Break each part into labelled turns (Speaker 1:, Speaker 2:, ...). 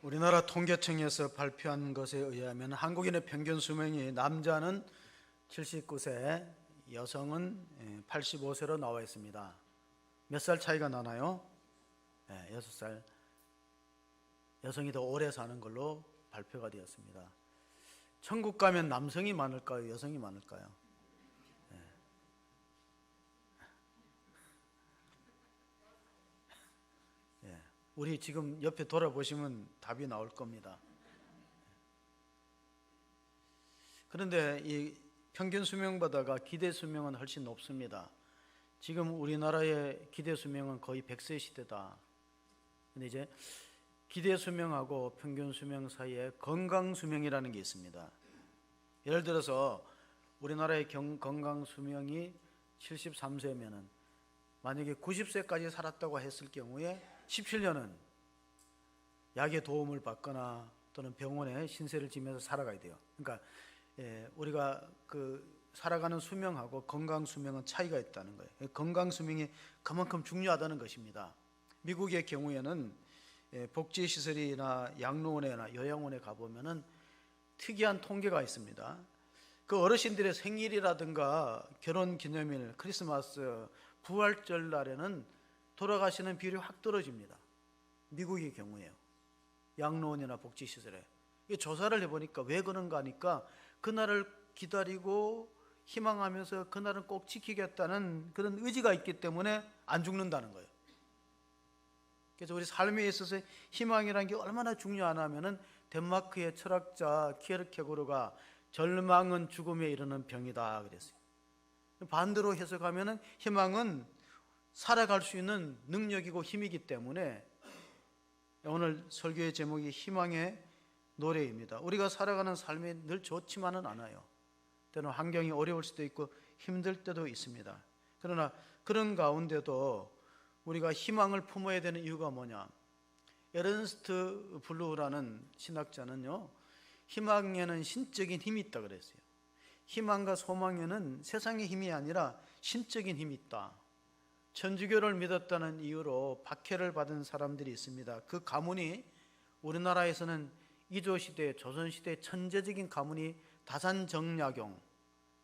Speaker 1: 우리나라 통계청에서 발표한 것에 의하면 한국인의 평균 수명이 남자는 79세, 여성은 85세로 나와 있습니다. 몇 살 차이가 나나요? 6살. 여성이 더 오래 사는 걸로 발표가 되었습니다. 천국 가면 남성이 많을까요? 여성이 많을까요? 우리 지금 옆에 돌아보시면 답이 나올 겁니다. 그런데 이 평균 수명보다가 기대 수명은 훨씬 높습니다. 지금 우리나라의 기대 수명은 거의 100세 시대다. 근데 이제 기대 수명하고 평균 수명 사이에 건강 수명이라는 게 있습니다. 예를 들어서 우리나라의 건강 수명이 73세면은 만약에 90세까지 살았다고 했을 경우에 17년은 약의 도움을 받거나 또는 병원에 신세를 지면서 살아가야 돼요. 그러니까 우리가 살아가는 수명하고 건강 수명은 차이가 있다는 거예요. 건강 수명이 그만큼 중요하다는 것입니다. 미국의 경우에는 복지시설이나 양로원이나 요양원에 가보면은 특이한 통계가 있습니다. 그 어르신들의 생일이라든가 결혼기념일, 크리스마스, 부활절 날에는 돌아가시는 비율이 확 떨어집니다. 미국의 경우에요. 양로원이나 복지시설에. 조사를 해보니까 왜 그런가 하니까 그날을 기다리고 희망하면서 그날은 꼭 지키겠다는 그런 의지가 있기 때문에 안 죽는다는 거예요. 그래서 우리 삶에 있어서 희망이라는 게 얼마나 중요하냐면은 덴마크의 철학자 키에르케고르가 절망은 죽음에 이르는 병이다 그랬어요. 반대로 해석하면은 희망은 살아갈 수 있는 능력이고 힘이기 때문에 오늘 설교의 제목이 희망의 노래입니다. 우리가 살아가는 삶이 늘 좋지만은 않아요. 때로는 환경이 어려울 수도 있고 힘들 때도 있습니다. 그러나 그런 가운데도 우리가 희망을 품어야 되는 이유가 뭐냐? 에른스트 블루라는 신학자는요, 희망에는 신적인 힘이 있다 그랬어요. 희망과 소망에는 세상의 힘이 아니라 신적인 힘이 있다. 천주교를 믿었다는 이유로 박해를 받은 사람들이 있습니다. 그 가문이 우리나라에서는 이조시대, 조선시대 천재적인 가문이 다산정약용,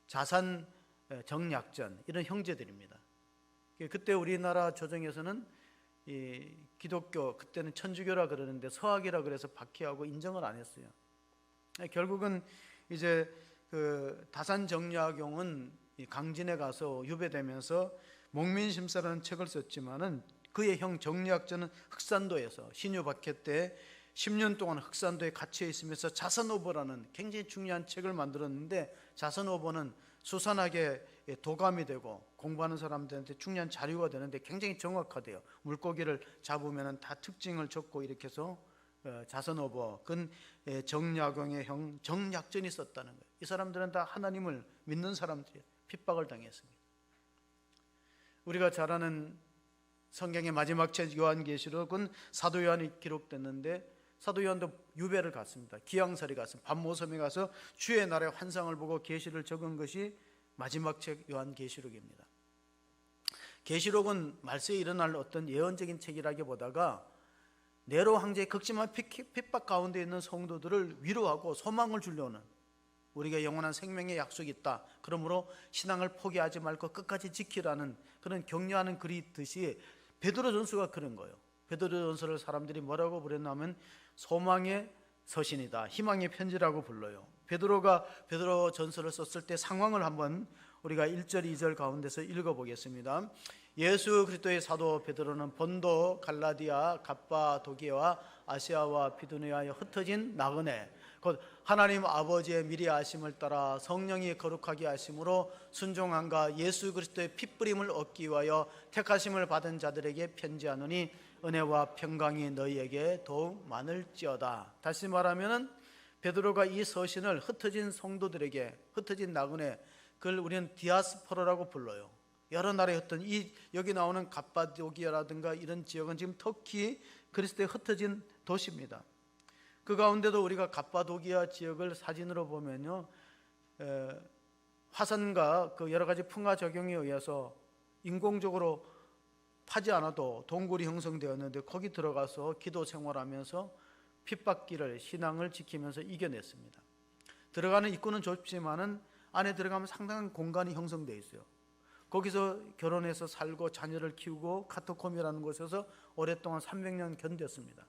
Speaker 1: 자산정약전 이런 형제들입니다. 그때 우리나라 조정에서는 이 기독교, 그때는 천주교라 그러는데 서학이라 그래서 박해하고 인정을 안 했어요. 결국은 이제 그 다산정약용은 강진에 가서 유배되면서 목민심사라는 책을 썼지만은 그의 형 정약전은 흑산도에서 신유 박해 때 10년 동안 흑산도에 갇혀 있으면서 자선오보라는 굉장히 중요한 책을 만들었는데, 자선오보는 수산학의 도감이 되고 공부하는 사람들한테 중요한 자료가 되는데 굉장히 정확하대요. 물고기를 잡으면 다 특징을 적고 이렇게 해서 자선오보, 그건 정약용의 형 정약전이 썼다는 거예요. 이 사람들은 다 하나님을 믿는 사람들이에요. 핍박을 당했습니다. 우리가 잘 아는 성경의 마지막 책 요한계시록은 사도 요한이 기록됐는데, 사도 요한도 유배를 갔습니다. 기양살이 갔습니다. 밤모섬에 가서 주의 날의 환상을 보고 계시를 적은 것이 마지막 책 요한계시록입니다. 계시록은 말세에 일어날 어떤 예언적인 책이라기보다가 네로 황제의 극심한 핍박 가운데 있는 성도들을 위로하고 소망을 주려는, 우리가 영원한 생명의 약속이 있다, 그러므로 신앙을 포기하지 말고 끝까지 지키라는 그런 격려하는 글이 있듯이 베드로전서가 그런 거예요. 베드로전서를 사람들이 뭐라고 부르냐면 소망의 서신이다, 희망의 편지라고 불러요. 베드로가 베드로전서를 썼을 때 상황을 한번 우리가 1절 2절 가운데서 읽어보겠습니다. 예수 그리스도의 사도 베드로는 본도, 갈라디아, 갑바도기아와 아시아와 비두니아에 흩어진 나그네, 곧 하나님 아버지의 미리 아심을 따라 성령이 거룩하게 하심으로 순종함과 예수 그리스도의 핏부림을 얻기 위하여 택하심을 받은 자들에게 편지하노니 은혜와 평강이 너희에게 더욱 많을지어다. 다시 말하면은 베드로가 이 서신을 흩어진 성도들에게, 흩어진 나그네, 그걸 우리는 디아스포라라고 불러요. 여러 나라에 흩어진, 여기 나오는 갑바도기아라든가 이런 지역은 지금 터키 그리스도에 흩어진 도시입니다. 그 가운데도 우리가 갑바도기아 지역을 사진으로 보면요, 화산과 그 여러 가지 풍화 작용에 의해서 인공적으로 파지 않아도 동굴이 형성되었는데 거기 들어가서 기도 생활하면서 핍박기를 신앙을 지키면서 이겨냈습니다. 들어가는 입구는 좁지만은 안에 들어가면 상당한 공간이 형성되어 있어요. 거기서 결혼해서 살고 자녀를 키우고 카토콤이라는 곳에서 오랫동안 300년 견뎠습니다.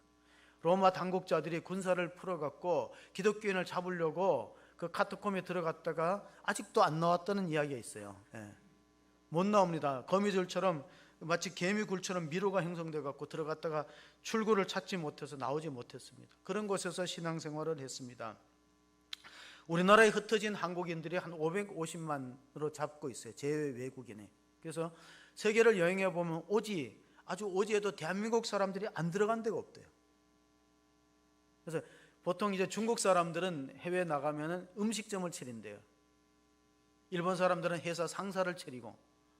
Speaker 1: 로마 당국자들이 군사를 풀어갖고 기독교인을 잡으려고 그 카토콤에 들어갔다가 아직도 안 나왔다는 이야기가 있어요. 못 나옵니다. 거미줄처럼 마치 개미굴처럼 미로가 형성돼 갖고 들어갔다가 출구를 찾지 못해서 나오지 못했습니다. 그런 곳에서 신앙생활을 했습니다. 우리나라에 흩어진 한국인들이 한 550만으로 잡고 있어요. 제외 외국인이. 그래서 세계를 여행해 보면 아주 오지에도 대한민국 사람들이 안 들어간 데가 없대요. 그래서 보통 이제 중국 사람들은 해외에 나가면은 음식점을 차린대요. 일본 사람들은 회사 상사를 차리고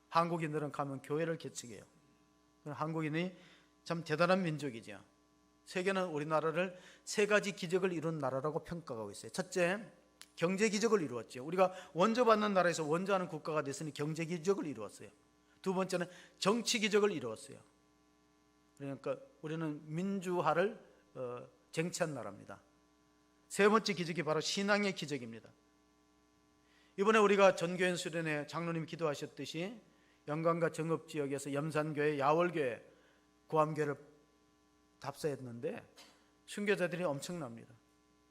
Speaker 1: 한국인들은 가면 교회를 개척해요. 한국인이 참 대단한 민족이죠. 세계는 우리나라를 세 가지 기적을 이룬 나라라고 평가하고 있어요. 첫째, 경제 기적을 이루었죠. 우리가 원조받는 나라에서 원조하는 국가가 됐으니 경제 기적을 이루었어요. 두 번째는 정치 기적을 이루었어요. 그러니까 우리는 민주화를 쟁취한 나라입니다. 세 번째 기적이 바로 신앙의 기적입니다. 이번에 우리가 전교인 수련회 장로님 기도하셨듯이 영광과 정읍지역에서 염산교회, 야월교회, 구암교회를 답사했는데 순교자들이 엄청납니다.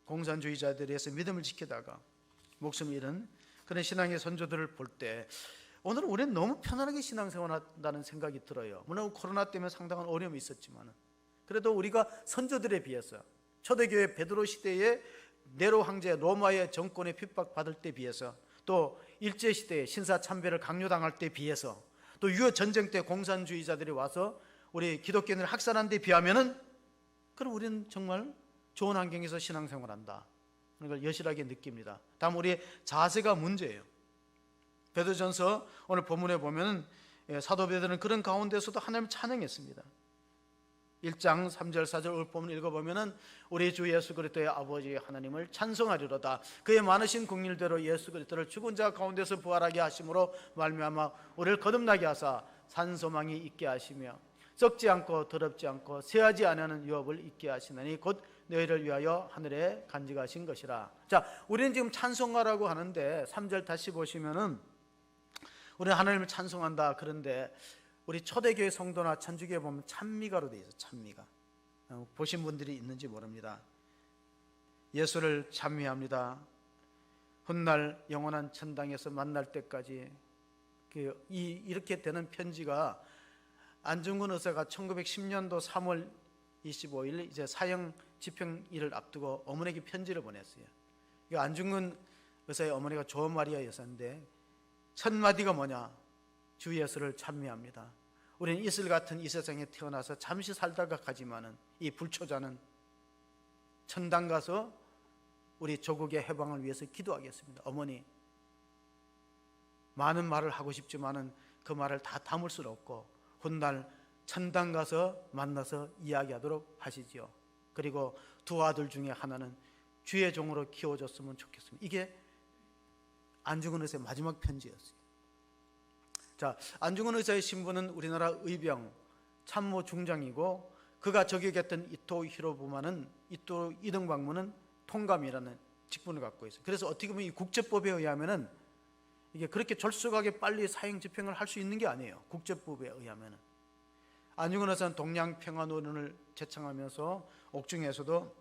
Speaker 1: 공산주의자들에서 믿음을 지키다가 목숨을 잃은 그런 신앙의 선조들을 볼 때 오늘 우리는 너무 편안하게 신앙생활한다는 생각이 들어요. 물론 코로나 때문에 상당한 어려움이 있었지만 그래도 우리가 선조들에 비해서 초대교회 베드로 시대에 네로 황제 로마의 정권에 핍박받을 때 비해서 또 일제시대에 신사참배를 강요당할 때 비해서 또 유효 전쟁 때 공산주의자들이 와서 우리 기독교인을 학살한 데 비하면은 그럼 우리는 정말 좋은 환경에서 신앙생활한다. 그런 걸 여실하게 느낍니다. 다음 우리의 자세가 문제예요. 베드로전서 오늘 본문에 보면 사도 베드로는 그런 가운데서도 하나님을 찬양했습니다. 1장 3절 4절 오늘 본문 읽어보면은 우리 주 예수 그리스도의 아버지 하나님을 찬송하리로다. 그의 많으신 긍휼대로 예수 그리스도를 죽은 자 가운데서 부활하게 하심으로 말미암아 우리를 거듭나게 하사 산소망이 있게 하시며 썩지 않고 더럽지 않고 쇠하지 아니하는 유업을 있게 하시나니 곧 너희를 위하여 하늘에 간직하신 것이라. 자, 우리는 지금 찬송가라고 하는데 3절 다시 보시면은 우리는 하나님을 찬송한다. 그런데 우리 초대교회 성도나 천주교에 보면 찬미가로 되어 있어요. 찬미가. 보신 분들이 있는지 모릅니다. 예수를 찬미합니다. 훗날 영원한 천당에서 만날 때까지 이렇게 되는 편지가 안중근 의사가 1910년도 3월 25일 이제 사형 집행일을 앞두고 어머니에게 편지를 보냈어요. 안중근 의사의 어머니가 조은 마리아 여사인데 첫 마디가 뭐냐? 주 예수를 찬미합니다. 우리는 이슬 같은 이 세상에 태어나서 잠시 살다가 가지만은 이 불초자는 천당 가서 우리 조국의 해방을 위해서 기도하겠습니다. 어머니, 많은 말을 하고 싶지만은 그 말을 다 담을 수는 없고 훗날 천당 가서 만나서 이야기하도록 하시지요. 그리고 두 아들 중에 하나는 주의 종으로 키워줬으면 좋겠습니다. 이게 안중근 의사의 마지막 편지였어요. 자, 안중근 의사의 신분은 우리나라 의병 참모 중장이고 그가 적역했던 이토 히로부마는 이토 이등박문은 통감이라는 직분을 갖고 있어요. 그래서 어떻게 보면 이 국제법에 의하면은 이게 그렇게 졸속하게 빨리 사형 집행을 할 수 있는 게 아니에요. 국제법에 의하면은. 안중근 의사는 동양평화노론을 제창하면서 옥중에서도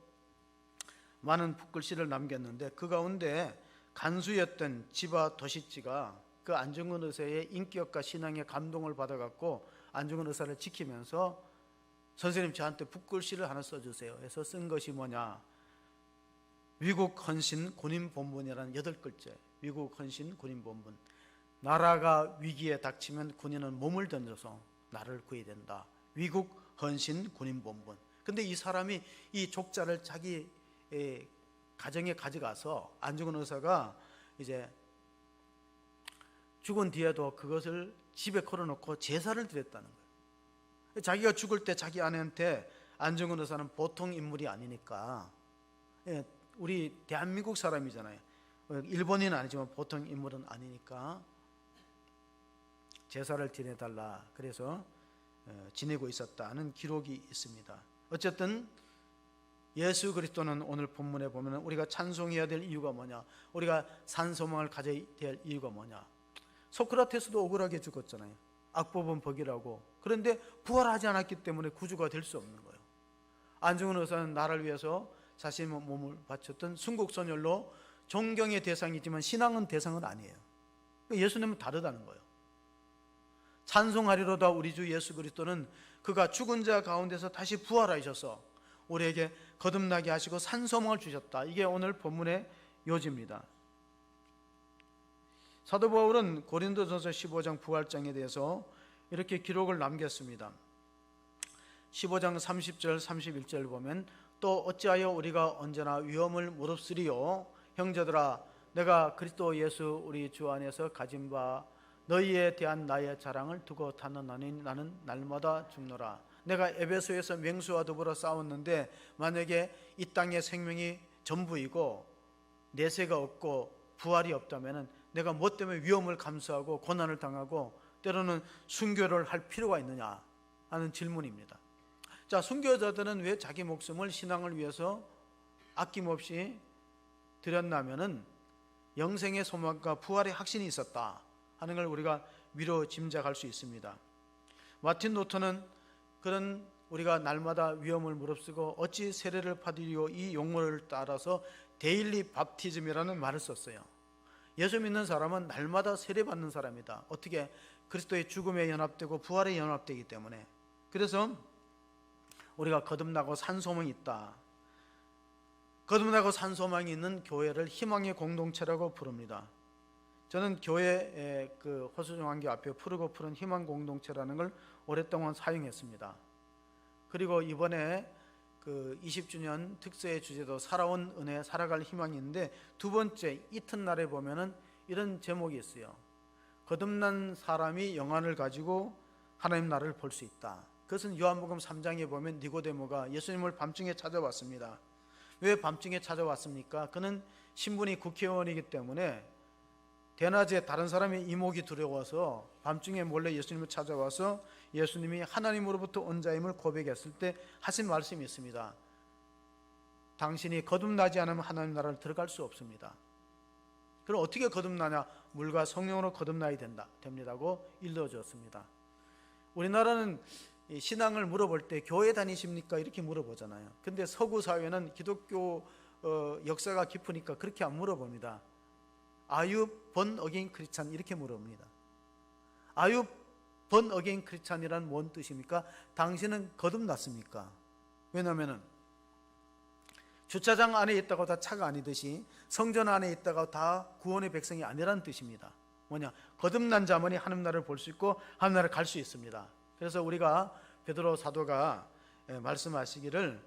Speaker 1: 많은 붓글씨를 남겼는데 그 가운데 간수였던 지바 도시찌가 그 안중근 의사의 인격과 신앙에 감동을 받아갖고 안중근 의사를 지키면서 선생님 저한테 붓글씨를 하나 써주세요 해서 쓴 것이 뭐냐, 위국 헌신 군인 본분이라는 8글자. 위국 헌신 군인 본분. 나라가 위기에 닥치면 군인은 몸을 던져서 나라를 구해야 된다. 위국 헌신 군인 본분. 근데 이 사람이 이 족자를 자기 가정에 가져가서 안중근 의사가 이제 죽은 뒤에도 그것을 집에 걸어놓고 제사를 드렸다는 거예요. 자기가 죽을 때 자기 아내한테 안중근 의사는 보통 인물이 아니니까, 우리 대한민국 사람이잖아요. 일본인은 아니지만 보통 인물은 아니니까 제사를 지내달라. 그래서 지내고 있었다는 기록이 있습니다. 어쨌든 예수 그리스도는 오늘 본문에 보면 우리가 찬송해야 될 이유가 뭐냐, 우리가 산소망을 가져야 될 이유가 뭐냐. 소크라테스도 억울하게 죽었잖아요. 악법은 법이라고. 그런데 부활하지 않았기 때문에 구주가 될 수 없는 거예요. 안중근 의사는 나를 위해서 자신의 몸을 바쳤던 순국선열로 존경의 대상이지만 신앙은 대상은 아니에요. 예수님은 다르다는 거예요. 찬송하리로다 우리 주 예수 그리스도는 그가 죽은 자 가운데서 다시 부활하셔서 우리에게 거듭나게 하시고 산소망을 주셨다. 이게 오늘 본문의 요지입니다. 사도 바울은 고린도전서 15장 부활장에 대해서 이렇게 기록을 남겼습니다. 15장 30절 31절 보면 또 어찌하여 우리가 언제나 위험을 무릅쓰리요. 형제들아 내가 그리스도 예수 우리 주 안에서 가진 바 너희에 대한 나의 자랑을 두고 타노나니 나는 날마다 죽노라. 내가 에베소에서 맹수와 더불어 싸웠는데 만약에 이 땅의 생명이 전부이고 내세가 없고 부활이 없다면 내가 뭐 때문에 위험을 감수하고 고난을 당하고 때로는 순교를 할 필요가 있느냐 하는 질문입니다. 자, 순교자들은 왜 자기 목숨을 신앙을 위해서 아낌없이 드렸냐면은 영생의 소망과 부활의 확신이 있었다 하는 걸 우리가 미뤄 짐작할 수 있습니다. 마틴 루터는 그런 우리가 날마다 위험을 무릅쓰고 어찌 세례를 받으리요 이 용어를 따라서 데일리 밥티즘이라는 말을 썼어요. 예수 믿는 사람은 날마다 세례받는 사람이다. 어떻게? 그리스도의 죽음에 연합되고 부활에 연합되기 때문에. 그래서 우리가 거듭나고 산소망이 있다. 거듭나고 산소망이 있는 교회를 희망의 공동체라고 부릅니다. 저는 교회 그 호수종안교 앞에 푸르고 푸른 희망 공동체라는 걸 오랫동안 사용했습니다. 그리고 이번에 그 20주년 특서의 주제도 살아온 은혜 살아갈 희망이 있는데 두 번째 이튿날에 보면은 이런 제목이 있어요. 거듭난 사람이 영안을 가지고 하나님 나라를 볼 수 있다. 그것은 요한복음 3장에 보면 니고데모가 예수님을 밤중에 찾아왔습니다. 왜 밤중에 찾아왔습니까? 그는 신분이 국회의원이기 때문에 대낮에 다른 사람의 이목이 두려워서 밤중에 몰래 예수님을 찾아와서 예수님이 하나님으로부터 온 자임을 고백했을 때 하신 말씀이 있습니다. 당신이 거듭나지 않으면 하나님 나라를 들어갈 수 없습니다. 그럼 어떻게 거듭나냐? 물과 성령으로 거듭나야 됩니다고 일러주었습니다. 우리나라는 신앙을 물어볼 때 교회 다니십니까? 이렇게 물어보잖아요. 근데 서구 사회는 기독교 역사가 깊으니까 그렇게 안 물어봅니다. Are you born again Christian? 이렇게 물어봅니다. Are you born again Christian이란 뭔 뜻입니까? 당신은 거듭났습니까? 왜냐하면 주차장 안에 있다고 다 차가 아니듯이 성전 안에 있다가 다 구원의 백성이 아니라는 뜻입니다. 뭐냐? 거듭난 자만이 하나님 나라를 볼 수 있고 하나님 나라를 갈 수 있습니다. 그래서 우리가 베드로 사도가 말씀하시기를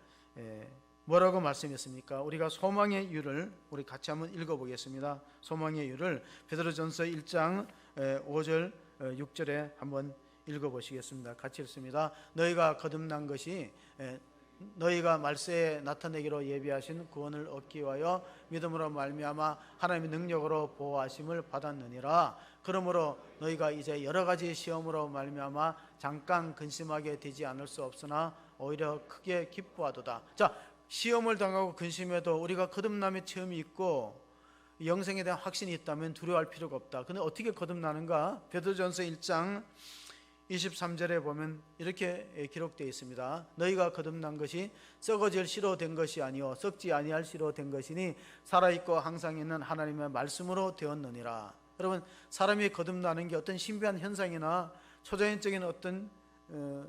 Speaker 1: 뭐라고 말씀했습니까? 우리가 소망의 이유를 우리 같이 한번 읽어보겠습니다. 소망의 이유를 베드로전서 1장 5절 6절에 한번 읽어보시겠습니다. 같이 읽습니다. 너희가 거듭난 것이 너희가 말세에 나타내기로 예비하신 구원을 얻기 위하여 믿음으로 말미암아 하나님의 능력으로 보호하심을 받았느니라. 그러므로 너희가 이제 여러 가지 시험으로 말미암아 잠깐 근심하게 되지 않을 수 없으나 오히려 크게 기뻐하도다. 자, 시험을 당하고 근심해도 우리가 거듭남의 체험이 있고 영생에 대한 확신이 있다면 두려워할 필요가 없다. 근데 어떻게 거듭나는가? 베드로전서 1장 23절에 보면 이렇게 기록되어 있습니다. 너희가 거듭난 것이 썩어질 씨로 된 것이 아니요 썩지 아니할 씨로 된 것이니 살아있고 항상 있는 하나님의 말씀으로 되었느니라. 여러분, 사람이 거듭나는 게 어떤 신비한 현상이나 초자연적인 어떤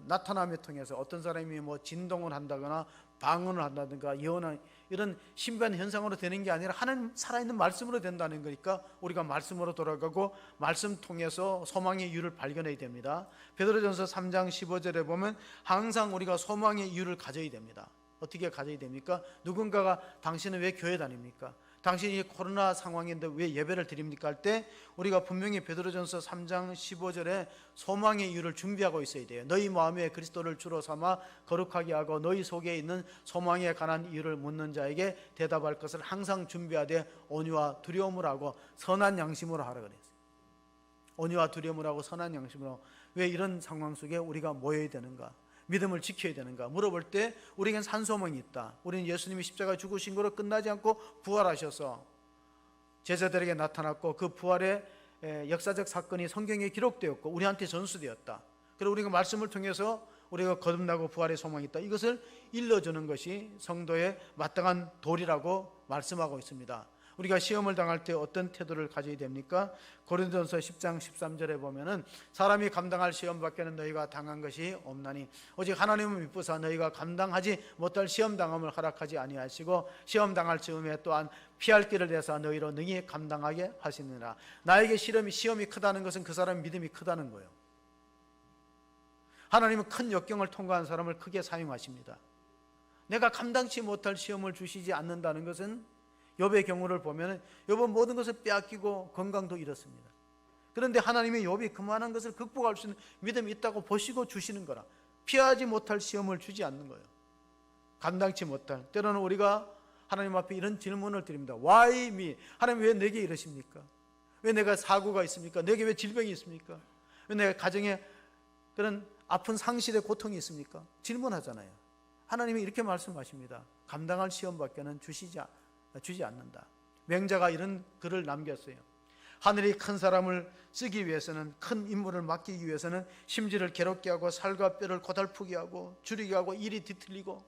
Speaker 1: 나타남을 통해서 어떤 사람이 뭐 진동을 한다거나 방언을 한다든가 예언한 이런 신비한 현상으로 되는 게 아니라 하나님 살아있는 말씀으로 된다는 거니까 우리가 말씀으로 돌아가고 말씀 통해서 소망의 이유를 발견해야 됩니다. 베드로전서 3장 15절에 보면 항상 우리가 소망의 이유를 가져야 됩니다. 어떻게 가져야 됩니까? 누군가가 당신은 왜 교회 다닙니까? 당신이 코로나 상황인데 왜 예배를 드립니까? 할 때 우리가 분명히 베드로전서 3장 15절에 소망의 이유를 준비하고 있어야 돼요. 너희 마음에 그리스도를 주로 삼아 거룩하게 하고 너희 속에 있는 소망에 관한 이유를 묻는 자에게 대답할 것을 항상 준비하되 온유와 두려움을 하고 선한 양심으로 하라 그랬어요. 온유와 두려움을 하고 선한 양심으로. 왜 이런 상황 속에 우리가 모여야 되는가? 믿음을 지켜야 되는가 물어볼 때 우리에겐 산소망이 있다. 우리는 예수님이 십자가에 죽으신 거로 끝나지 않고 부활하셔서 제자들에게 나타났고 그 부활의 역사적 사건이 성경에 기록되었고 우리한테 전수되었다. 그리고 우리가 말씀을 통해서 우리가 거듭나고 부활의 소망이 있다. 이것을 일러주는 것이 성도의 마땅한 도리라고 말씀하고 있습니다. 우리가 시험을 당할 때 어떤 태도를 가져야 됩니까? 고린도전서 10장 13절에 보면은 사람이 감당할 시험 밖에는 너희가 당한 것이 없나니 오직 하나님은 미쁘사 너희가 감당하지 못할 시험 당함을 허락하지 아니하시고 시험 당할 즈음에 또한 피할 길을 내사 너희로 능히 감당하게 하시느니라. 나에게 시험이 크다는 것은 그 사람의 믿음이 크다는 거예요. 하나님은 큰 역경을 통과한 사람을 크게 사용하십니다. 내가 감당치 못할 시험을 주시지 않는다는 것은 욥의 경우를 보면 욥은 모든 것을 빼앗기고 건강도 잃었습니다. 그런데 하나님이 욥이 그만한 것을 극복할 수 있는 믿음이 있다고 보시고 주시는 거라. 피하지 못할 시험을 주지 않는 거예요. 감당치 못할. 때로는 우리가 하나님 앞에 이런 질문을 드립니다. Why me? 하나님 왜 내게 이러십니까? 왜 내가 사고가 있습니까? 내게 왜 질병이 있습니까? 왜 내가 가정에 그런 아픈 상실의 고통이 있습니까? 질문하잖아요. 하나님이 이렇게 말씀하십니다. 감당할 시험밖에는 주지 않는다. 맹자가 이런 글을 남겼어요. 하늘이 큰 사람을 쓰기 위해서는, 큰 임무를 맡기기 위해서는 심지를 괴롭게 하고 살과 뼈를 고달프게 하고 줄이게 하고 일이 뒤틀리고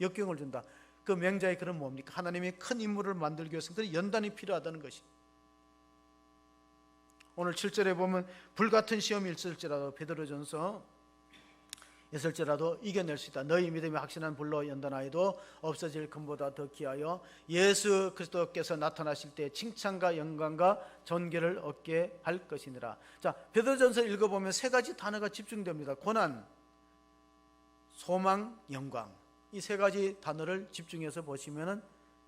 Speaker 1: 역경을 준다. 그 맹자의 글은 뭡니까? 하나님이 큰 임무를 만들기 위해서는 그 연단이 필요하다는 것이. 오늘 7절에 보면 불같은 시험이 있을지라도 베드로전서 있을지라도 이겨낼 수 있다. 너희 믿음이 확신한 불로 연단하여도 없어질 금보다 더 귀하여 예수 그리스도께서 나타나실 때 칭찬과 영광과 존귀를 얻게 할 것이니라. 자, 베드로전서 읽어보면 세 가지 단어가 집중됩니다. 고난, 소망, 영광. 이 세 가지 단어를 집중해서 보시면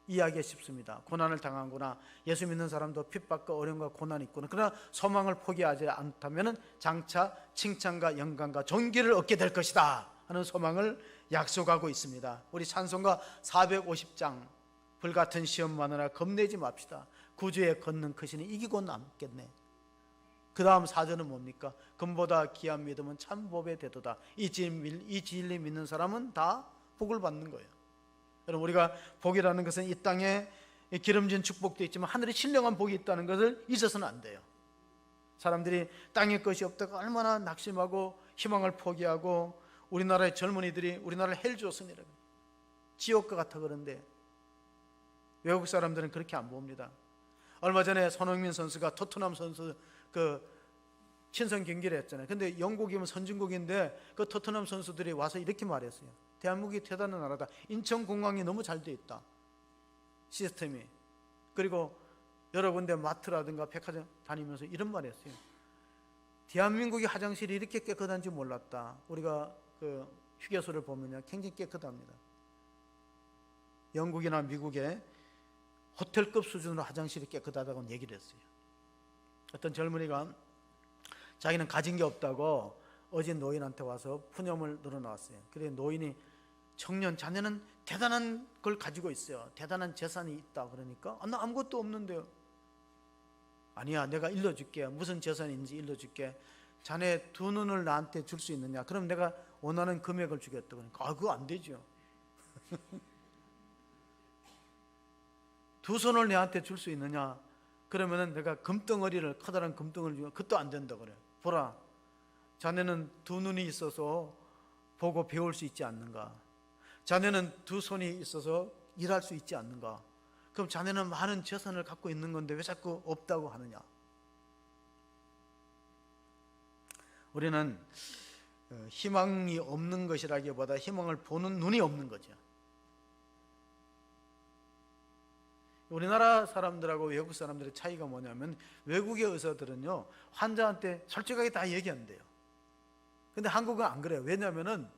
Speaker 1: 이해하기 쉽습니다. 고난을 당하거나 예수 믿는 사람도 핍박과 어려움과 고난이 있구나. 그러나 소망을 포기하지 않다면 장차 칭찬과 영광과 존귀를 얻게 될 것이다 하는 소망을 약속하고 있습니다. 우리 찬송가 450장 불같은 시험 많으나 겁내지 맙시다. 구주의 걷는 크시니 이기고 남겠네. 그 다음 4절은 뭡니까? 금보다 귀한 믿음은 참 복의 대도다. 이 진리 믿는 사람은 다 복을 받는 거예요. 여러분, 우리가 복이라는 것은 이 땅에 기름진 축복도 있지만 하늘에 신령한 복이 있다는 것을 잊어서는 안 돼요. 사람들이 땅의 것이 없다가 얼마나 낙심하고 희망을 포기하고 우리나라의 젊은이들이 우리나라를 헬 주었습니다. 지옥과 같아. 그런데 외국 사람들은 그렇게 안 봅니다. 얼마 전에 손흥민 선수가 토트넘 선수 그 친선 경기를 했잖아요. 근데 영국이면 선진국인데 그 토트넘 선수들이 와서 이렇게 말했어요. 대한민국이 대단한 나라다. 인천공항이 너무 잘 돼 있다. 시스템이. 그리고 여러 군데 마트라든가 백화점 다니면서 이런 말 했어요. 대한민국의 화장실이 이렇게 깨끗한지 몰랐다. 우리가 그 휴게소를 보면요, 굉장히 깨끗합니다. 영국이나 미국의 호텔급 수준으로 화장실이 깨끗하다고 얘기를 했어요. 어떤 젊은이가 자기는 가진 게 없다고 어진 노인한테 와서 푸념을 늘어놓았어요. 그래 노인이 청년 자네는 대단한 걸 가지고 있어요. 대단한 재산이 있다. 그러니까 나 아무것도 없는데요. 아니야, 내가 일러줄게. 무슨 재산인지 일러줄게. 자네 두 눈을 나한테 줄 수 있느냐? 그럼 내가 원하는 금액을 주겠다. 그러니까 그거 안 되죠. 두 손을 내한테 줄 수 있느냐? 그러면은 내가 금덩어리를, 커다란 금덩어리를 주면 그것도 안 된다 그래. 보라, 자네는 두 눈이 있어서 보고 배울 수 있지 않는가? 자네는 두 손이 있어서 일할 수 있지 않는가? 그럼 자네는 많은 재산을 갖고 있는 건데 왜 자꾸 없다고 하느냐? 우리는 희망이 없는 것이라기보다 희망을 보는 눈이 없는 거죠. 우리나라 사람들하고 외국 사람들의 차이가 뭐냐면 외국의 의사들은요, 환자한테 솔직하게 다 얘기한대요. 근데 한국은 안 그래요. 왜냐하면은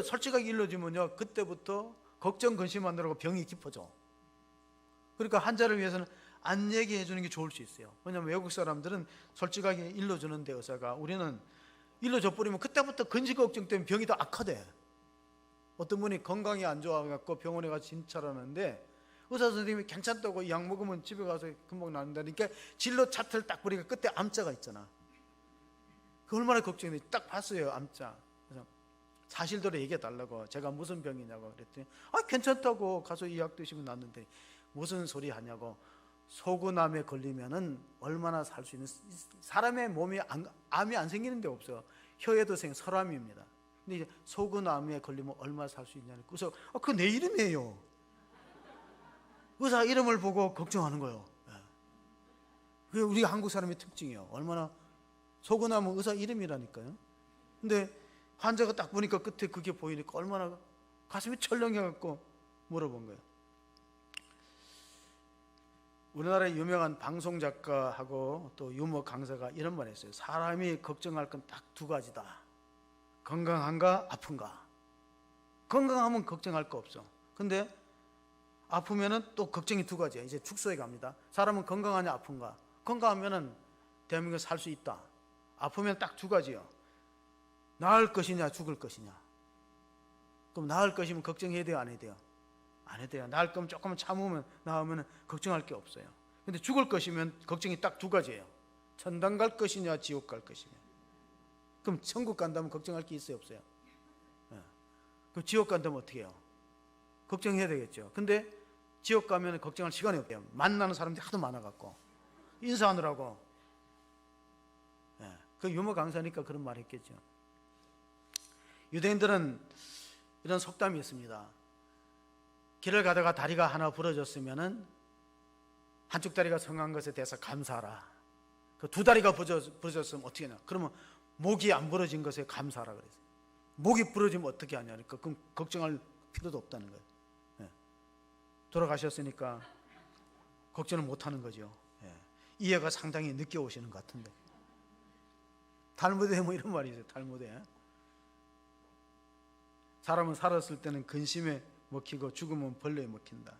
Speaker 1: 솔직하게 일러주면요, 그때부터 걱정 근심하느라고 병이 깊어져. 그러니까 환자를 위해서는 안 얘기해 주는 게 좋을 수 있어요. 왜냐하면 외국 사람들은 솔직하게 일러주는데 의사가, 우리는 일러줘 버리면 그때부터 근심 걱정 때문에 병이 더 악화돼. 어떤 분이 건강이 안 좋아갖고 병원에 가서 진찰하는데 의사 선생님이 괜찮다고 약 먹으면 집에 가서 금방 낫는다니까 진료 차트를 딱 보니까 끝에 암자가 있잖아. 그 얼마나 걱정이 돼. 딱 봤어요, 암자. 그래서 사실대로 얘기해 달라고. 제가 무슨 병이냐고 그랬더니 괜찮다고 가서 이 약 드시면 낫는데 무슨 소리 하냐고. 소근암에 걸리면은 얼마나 살 수 있는, 사람의 몸이 암이 안 생기는 데 없어. 혀에도 설암입니다. 근데 이제 소근암에 걸리면 얼마나 살 수 있냐고. 그래서 그거 내 이름이에요. 의사 이름을 보고 걱정하는 거예요. 그게 우리 한국 사람의 특징이에요. 얼마나, 소근암은 의사 이름이라니까요. 근데 환자가 딱 보니까 끝에 그게 보이니까 얼마나 가슴이 철렁해갖고 물어본 거예요. 우리나라의 유명한 방송 작가하고 또 유머 강사가 이런 말 했어요. 사람이 걱정할 건 딱 두 가지다. 건강한가 아픈가. 건강하면 걱정할 거 없어. 근데 아프면은 또 걱정이 두 가지야. 이제 축소해 갑니다. 사람은 건강하냐 아픈가. 건강하면은 대한민국에 살 수 있다. 아프면 딱 두 가지요. 나을 것이냐 죽을 것이냐. 그럼 나을 것이면 걱정해야 돼요 안 해야 돼요? 안 해도 돼요. 나을 거면 조금만 참으면 나으면 걱정할 게 없어요. 근데 죽을 것이면 걱정이 딱 두 가지예요. 천당 갈 것이냐 지옥 갈 것이냐. 그럼 천국 간다면 걱정할 게 있어요 없어요? 그럼 지옥 간다면 어떻게 해요? 걱정해야 되겠죠. 근데 지옥 가면 걱정할 시간이 없대요. 만나는 사람들이 하도 많아갖고 인사하느라고. 그 유머 강사니까 그런 말 했겠죠. 유대인들은 이런 속담이 있습니다. 길을 가다가 다리가 하나 부러졌으면은 한쪽 다리가 성한 것에 대해서 감사하라. 그 두 다리가 부러졌으면 어떻게 하냐? 그러면 목이 안 부러진 것에 감사하라 그랬어요. 목이 부러지면 어떻게 하냐니까 그럼 걱정할 필요도 없다는 거예요. 돌아가셨으니까 걱정을 못 하는 거죠. 이해가 상당히 늦게 오시는 것 같은데. 탈무드에 뭐 이런 말이 있어요. 탈무드에 사람은 살았을 때는 근심에 먹히고 죽으면 벌레에 먹힌다.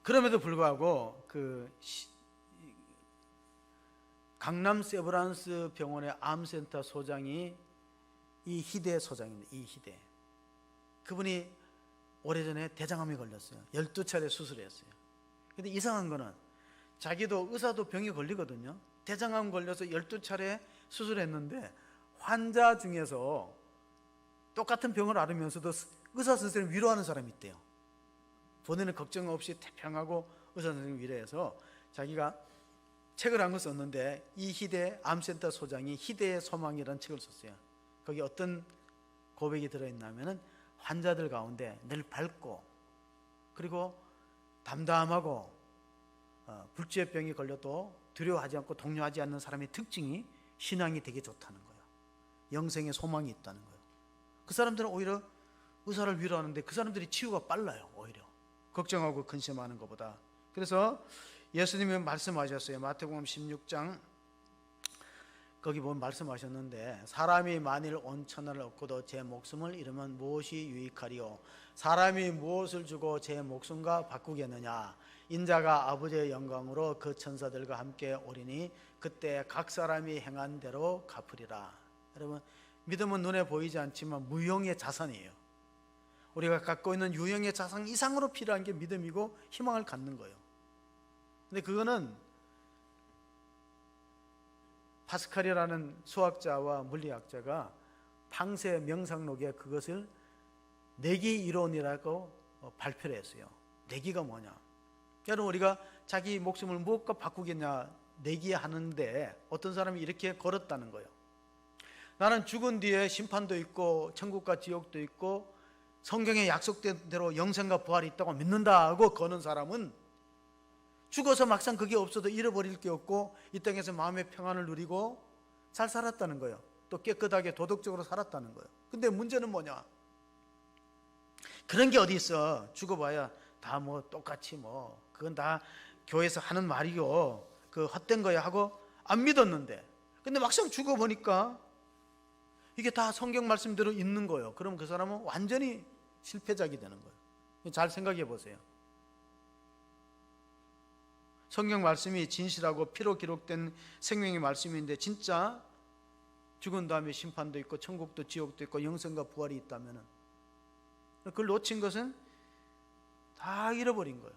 Speaker 1: 그럼에도 불구하고 강남 세브란스 병원의 암센터 소장이 이희대 소장입니다. 이희대. 그분이 오래전에 대장암에 걸렸어요. 12차례 수술했어요. 근데 이상한 거는 자기도 의사도 병에 걸리거든요. 대장암 걸려서 12차례 수술했는데 환자 중에서 똑같은 병을 앓으면서도 의사 선생님 위로하는 사람이 있대요. 본인은 걱정 없이 태평하고 의사 선생님 위로해서 자기가 책을 한 권 썼는데 이희대 암센터 소장이 희대의 소망이라는 책을 썼어요. 거기 어떤 고백이 들어있냐면은 환자들 가운데 늘 밝고 그리고 담담하고 불치병이 걸려도 두려워하지 않고 동요하지 않는 사람의 특징이 신앙이 되게 좋다는 거예요. 영생의 소망이 있다는 거예요. 그 사람들은 오히려 의사를 위로하는데 그 사람들이 치유가 빨라요. 오히려 걱정하고 근심하는 것보다. 그래서 예수님이 말씀하셨어요. 마태복음 16장 거기 보면 말씀하셨는데 사람이 만일 온 천하를 얻고도 제 목숨을 잃으면 무엇이 유익하리요? 사람이 무엇을 주고 제 목숨과 바꾸겠느냐? 인자가 아버지의 영광으로 그 천사들과 함께 오리니 그때 각 사람이 행한 대로 갚으리라. 여러분, 믿음은 눈에 보이지 않지만 무형의 자산이에요. 우리가 갖고 있는 유형의 자산 이상으로 필요한 게 믿음이고 희망을 갖는 거예요. 근데 그거는 파스칼이라는 수학자와 물리학자가 방세 명상록에 그것을 내기 이론이라고 발표를 했어요. 내기가 뭐냐? 여러분, 우리가 자기 목숨을 무엇과 바꾸겠냐 내기하는데 어떤 사람이 이렇게 걸었다는 거예요. 나는 죽은 뒤에 심판도 있고 천국과 지옥도 있고 성경에 약속된 대로 영생과 부활이 있다고 믿는다고 거는 사람은 죽어서 막상 그게 없어도 잃어버릴 게 없고 이 땅에서 마음의 평안을 누리고 잘 살았다는 거예요. 또 깨끗하게 도덕적으로 살았다는 거예요. 근데 문제는 뭐냐? 그런 게 어디 있어. 죽어봐야 다 뭐 똑같이 뭐 그건 다 교회에서 하는 말이요 그 헛된 거야 하고 안 믿었는데 근데 막상 죽어보니까 이게 다 성경 말씀대로 있는 거예요. 그럼 그 사람은 완전히 실패작이 되는 거예요. 잘 생각해 보세요. 성경 말씀이 진실하고 피로 기록된 생명의 말씀인데 진짜 죽은 다음에 심판도 있고 천국도 지옥도 있고 영생과 부활이 있다면 그걸 놓친 것은 다 잃어버린 거예요.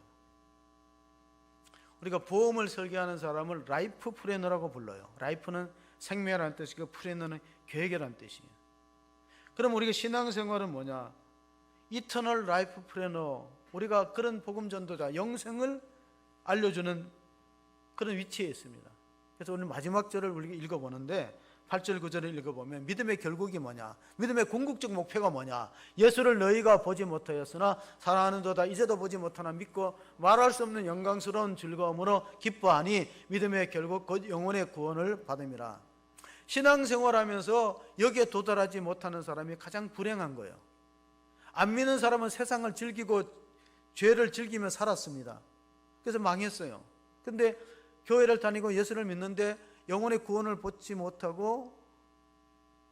Speaker 1: 우리가 보험을 설계하는 사람을 라이프 플래너라고 불러요. 라이프는 생명이라는 뜻이고 프레너는 계획이라는 뜻이에요. 그럼 우리가 신앙생활은 뭐냐? 이터널 라이프 플래너, 우리가 그런 복음 전도자, 영생을 알려주는 그런 위치에 있습니다. 그래서 오늘 마지막 절을 우리가 읽어보는데 8절 9절을 읽어보면 믿음의 결국이 뭐냐? 믿음의 궁극적 목표가 뭐냐? 예수를 너희가 보지 못하였으나 사랑하는도다 이제도 보지 못하나 믿고 말할 수 없는 영광스러운 즐거움으로 기뻐하니 믿음의 결국 곧 영혼의 구원을 받음이라. 신앙생활하면서 여기에 도달하지 못하는 사람이 가장 불행한 거예요. 안 믿는 사람은 세상을 즐기고 죄를 즐기며 살았습니다. 그래서 망했어요. 근데 교회를 다니고 예수를 믿는데 영혼의 구원을 받지 못하고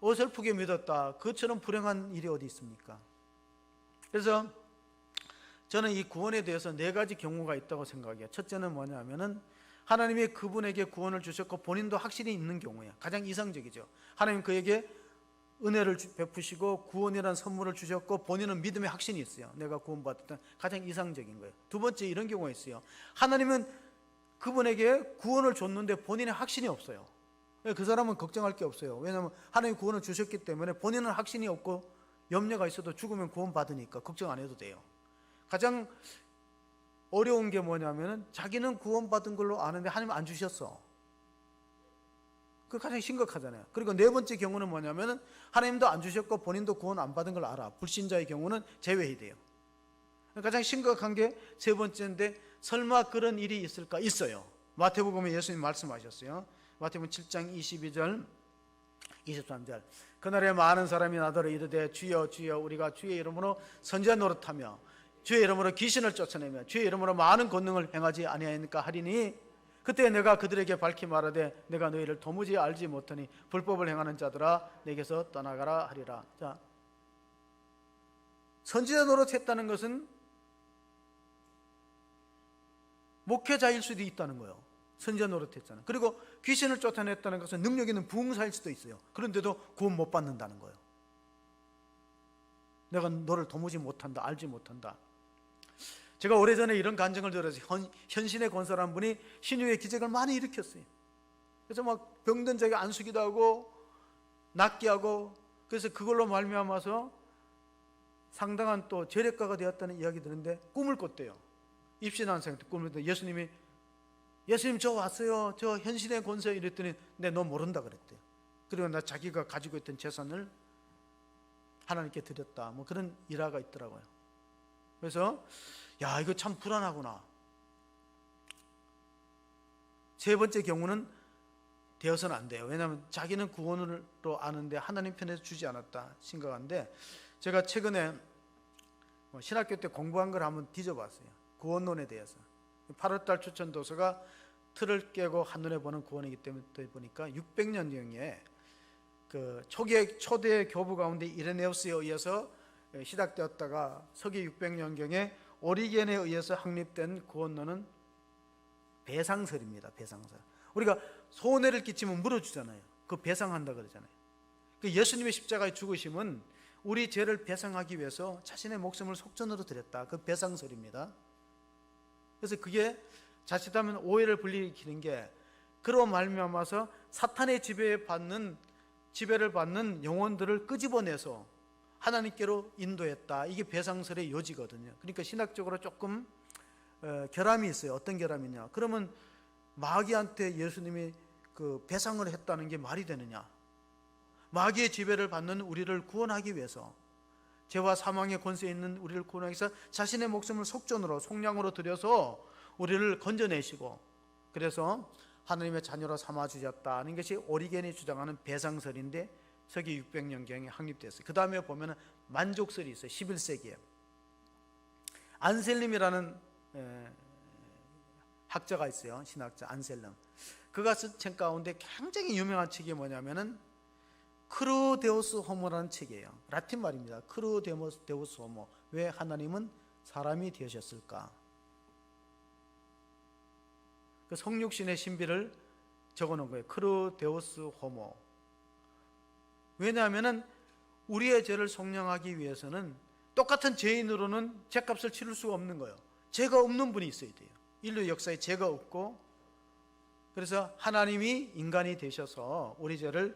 Speaker 1: 어설프게 믿었다. 그처럼 불행한 일이 어디 있습니까? 그래서 저는 이 구원에 대해서 네 가지 경우가 있다고 생각해요. 첫째는 뭐냐면은 하나님이 그분에게 구원을 주셨고 본인도 확신이 있는 경우예요. 가장 이상적이죠. 하나님 그에게 은혜를 베푸시고 구원이라는 선물을 주셨고 본인은 믿음의 확신이 있어요. 내가 구원받았다. 가장 이상적인 거예요. 두 번째 이런 경우가 있어요. 하나님은 그분에게 구원을 줬는데 본인의 확신이 없어요. 그 사람은 걱정할 게 없어요. 왜냐하면 하나님이 구원을 주셨기 때문에 본인은 확신이 없고 염려가 있어도 죽으면 구원받으니까 걱정 안 해도 돼요. 가장 어려운 게 뭐냐면 자기는 구원받은 걸로 아는데 하나님 안 주셨어. 그 가장 심각하잖아요. 그리고 네 번째 경우는 뭐냐면 하나님도 안 주셨고 본인도 구원 안 받은 걸 알아. 불신자의 경우는 제외해야 돼요. 가장 심각한 게 세 번째인데 설마 그런 일이 있을까? 있어요. 마태복음에 예수님 말씀하셨어요. 마태복음 7장 22절 23절 그날에 많은 사람이 나더러 이르되 주여 주여 우리가 주의 이름으로 선지자 노릇하며 주의 이름으로 귀신을 쫓아내며 주의 이름으로 많은 권능을 행하지 아니하였느까 하리니 그때 내가 그들에게 밝히 말하되 내가 너희를 도무지 알지 못하니 불법을 행하는 자들아 내게서 떠나가라 하리라. 자, 선지자 노릇했다는 것은 목회자일 수도 있다는 거예요. 선지자 노릇했잖아요. 그리고 귀신을 쫓아냈다는 것은 능력 있는 부흥사일 수도 있어요. 그런데도 구원 못 받는다는 거예요. 내가 너를 도무지 못한다, 알지 못한다. 제가 오래전에 이런 간증을 들어서 현신의 권사라는 분이 신유의 기적을 많이 일으켰어요. 그래서 막 병든 자에게 안수기도 하고 낫게 하고 그래서 그걸로 말미암아서 상당한 또 재력가가 되었다는 이야기 들었는데 꿈을 꿨대요. 입신한생 때 꿈을 꿨는데 예수님 저 왔어요. 저 현신의 권세 이랬더니 네, 너 모른다 그랬대요. 그리고 나 자기가 가지고 있던 재산을 하나님께 드렸다. 뭐 그런 일화가 있더라고요. 그래서 야 이거 참 불안하구나. 세 번째 경우는 되어서는 안 돼요. 왜냐하면 자기는 구원으로 아는데 하나님 편에서 주지 않았다 심각한데 제가 최근에 신학교 때 공부한 걸 한번 뒤져봤어요. 구원론에 대해서 8월달 추천 도서가 틀을 깨고 한눈에 보는 구원이기 때문에 보니까 600년경에 그 초대 교부 가운데 이레네우스에 의해서 시작되었다가 서기 600년경에 오리겐에 의해서 확립된 구원론은 배상설입니다. 배상설. 우리가 손해를 끼치면 물어주잖아요. 그 배상한다 그러잖아요. 그 예수님의 십자가의 죽으심은 우리 죄를 배상하기 위해서 자신의 목숨을 속전으로 드렸다. 그 배상설입니다. 그래서 그게 자칫하면 오해를 불리키는 게 그로 말미암아서 사탄의 지배를 받는 영혼들을 끄집어내서 하나님께로 인도했다. 이게 배상설의 요지거든요. 그러니까 신학적으로 조금 결함이 있어요. 어떤 결함이냐? 그러면 마귀한테 예수님이 그 배상을 했다는 게 말이 되느냐? 마귀의 지배를 받는 우리를 구원하기 위해서 죄와 사망의 권세에 있는 우리를 구원하기 위해서 자신의 목숨을 속전으로 속량으로 들여서 우리를 건져내시고 그래서 하나님의 자녀로 삼아주셨다는 것이 오리겐이 주장하는 배상설인데 서기 600년경에 확립됐어요. 그 다음에 보면 만족설이 있어요. 11세기에 안셀림이라는 학자가 있어요. 신학자 안셀름. 그가 쓴 책 가운데 굉장히 유명한 책이 뭐냐면은 크루데우스 호모라는 책이에요. 라틴 말입니다. 크루데우스 호모. 왜 하나님은 사람이 되셨을까? 그 성육신의 신비를 적어놓은 거예요. 크루데우스 호모. 왜냐하면은 우리의 죄를 속량하기 위해서는 똑같은 죄인으로는 죄값을 치를 수가 없는 거예요. 죄가 없는 분이 있어야 돼요. 인류 역사에 죄가 없고 그래서 하나님이 인간이 되셔서 우리 죄를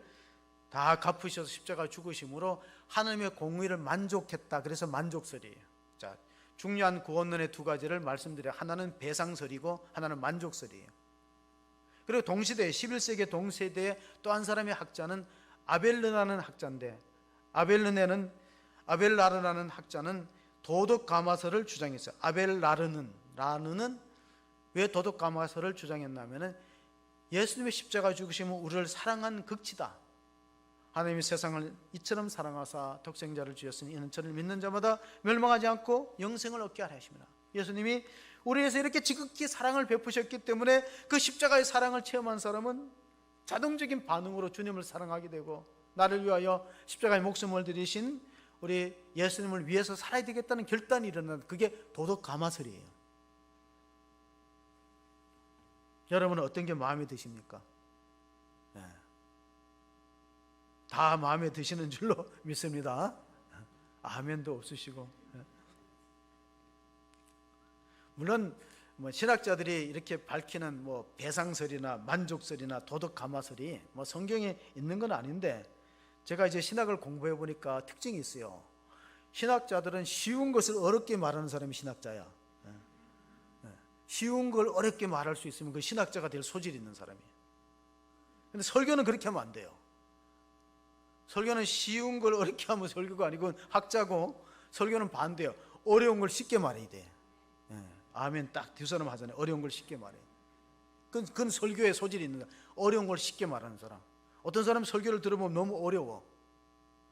Speaker 1: 다 갚으셔서 십자가 죽으심으로 하나님의 공의를 만족했다. 그래서 만족설이에요. 자, 중요한 구원론의 두 가지를 말씀드려요. 하나는 배상설이고 하나는 만족설이에요. 그리고 동시대에 11세기 동시대에 또 한 사람의 학자는 아벨르라는 학자인데, 아벨라르라는 학자는 도덕 가마설을 주장했어요. 라르는 왜 도덕 가마설을 주장했냐면은 예수님의 십자가 죽으심은 우리를 사랑한 극치다. 하나님이 세상을 이처럼 사랑하사 독생자를 주셨으니 이는 저를 믿는 자마다 멸망하지 않고 영생을 얻게 하려 하십니다. 예수님이 우리에서 이렇게 지극히 사랑을 베푸셨기 때문에 그 십자가의 사랑을 체험한 사람은 자동적인 반응으로 주님을 사랑하게 되고, 나를 위하여 십자가의 목숨을 들이신 우리 예수님을 위해서 살아야 되겠다는 결단이 일어나는, 그게 도덕 가마설이에요. 여러분은 어떤 게 마음에 드십니까? 네. 다 마음에 드시는 줄로 믿습니다. 아멘도 없으시고. 물론 신학자들이 이렇게 밝히는 배상설이나 만족설이나 도덕 가마설이 성경에 있는 건 아닌데, 제가 이제 신학을 공부해 보니까 특징이 있어요. 신학자들은 쉬운 것을 어렵게 말하는 사람이 신학자야. 쉬운 걸 어렵게 말할 수 있으면 그 신학자가 될 소질이 있는 사람이에요. 근데 설교는 그렇게 하면 안 돼요. 설교는 쉬운 걸 어렵게 하면 설교가 아니고 학자고, 설교는 반대예요. 어려운 걸 쉽게 말해야 돼. 아멘. 딱 두 사람 하잖아요. 어려운 걸 쉽게 말해. 그건 설교에 소질이 있는 사람. 어려운 걸 쉽게 말하는 사람. 어떤 사람은 설교를 들어보면 너무 어려워.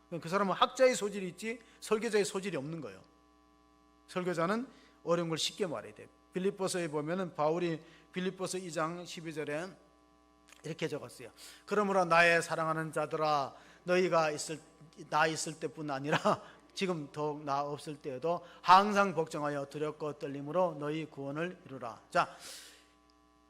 Speaker 1: 그 사람은 학자의 소질이 있지 설교자의 소질이 없는 거예요. 설교자는 어려운 걸 쉽게 말해야 돼. 빌립보서에 보면은 바울이 빌립보서 2장 12절에 이렇게 적었어요. 그러므로 나의 사랑하는 자들아, 너희가 나 있을 때뿐 아니라 지금 더욱 나 없을 때에도 항상 걱정하여 두렵고 떨림으로 너희 구원을 이루라. 자,